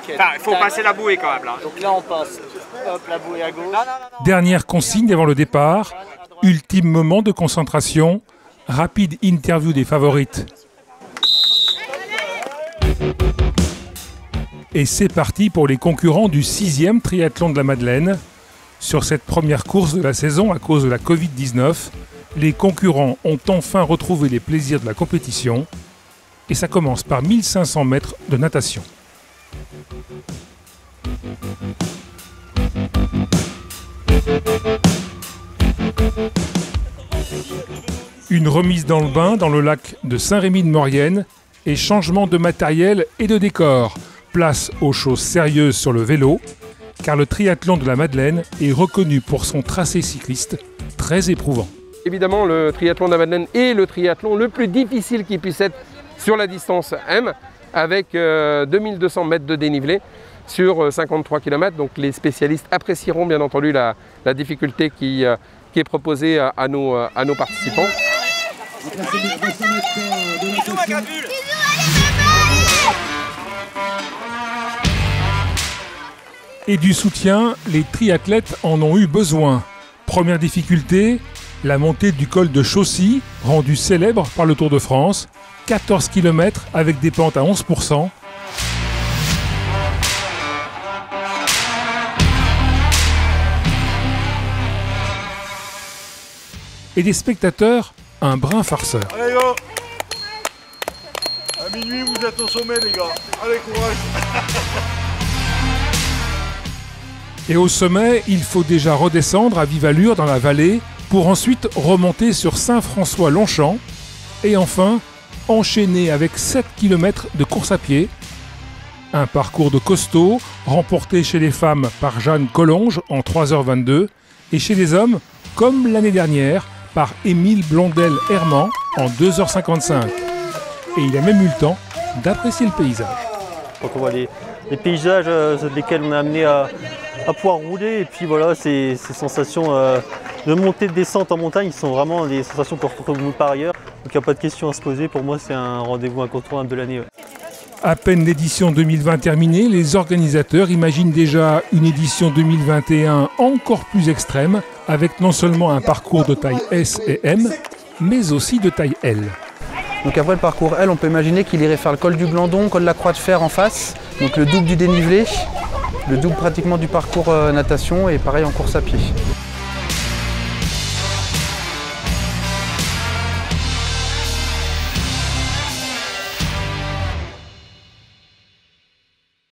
Il faut passer la bouée quand même là. Donc là on passe, hop, la bouée à gauche. Dernière consigne avant le départ, ultime moment de concentration, rapide interview des favorites. Et c'est parti pour les concurrents du 6e triathlon de la Madeleine. Sur cette première course de la saison à cause de la Covid-19, les concurrents ont enfin retrouvé les plaisirs de la compétition. Et ça commence par 1500 mètres de natation. Une remise dans le bain dans le lac de Saint-Rémy-de-Maurienne et changement de matériel et de décor. Place aux choses sérieuses sur le vélo, car le triathlon de la Madeleine est reconnu pour son tracé cycliste très éprouvant. Évidemment, le triathlon de la Madeleine est le triathlon le plus difficile qui puisse être sur la distance M, avec 2200 mètres de dénivelé sur 53 km. Donc les spécialistes apprécieront bien entendu la difficulté qui est proposée à nos participants. Et du soutien, les triathlètes en ont eu besoin. Première difficulté, la montée du col de Chaussy, rendu célèbre par le Tour de France. 14 km avec des pentes à 11%. Et des spectateurs, un brin farceur. Allez, go! À minuit, vous êtes au sommet, les gars. Allez, courage! Et au sommet, il faut déjà redescendre à vive allure dans la vallée pour ensuite remonter sur Saint-François-Longchamp et enfin enchaîner avec 7 km de course à pied. Un parcours de costaud remporté chez les femmes par Jeanne Collonges en 3h22 et chez les hommes, comme l'année dernière, par Émile Blondel-Herman en 2h55. Et il a même eu le temps d'apprécier le paysage. Quand on voit les paysages lesquels on est amené à pouvoir rouler, et puis voilà, ces sensations de montée, de descente en montagne, qui sont vraiment des sensations qu'on retrouve nulle part ailleurs. Donc il n'y a pas de question à se poser, pour moi c'est un rendez-vous incontournable de l'année. Ouais. À peine l'édition 2020 terminée, les organisateurs imaginent déjà une édition 2021 encore plus extrême, avec non seulement un parcours de taille S et M, mais aussi de taille L. Donc après le parcours L, on peut imaginer qu'il irait faire le col du Glandon, col de la Croix de Fer en face, donc le double du dénivelé, le double pratiquement du parcours natation et pareil en course à pied.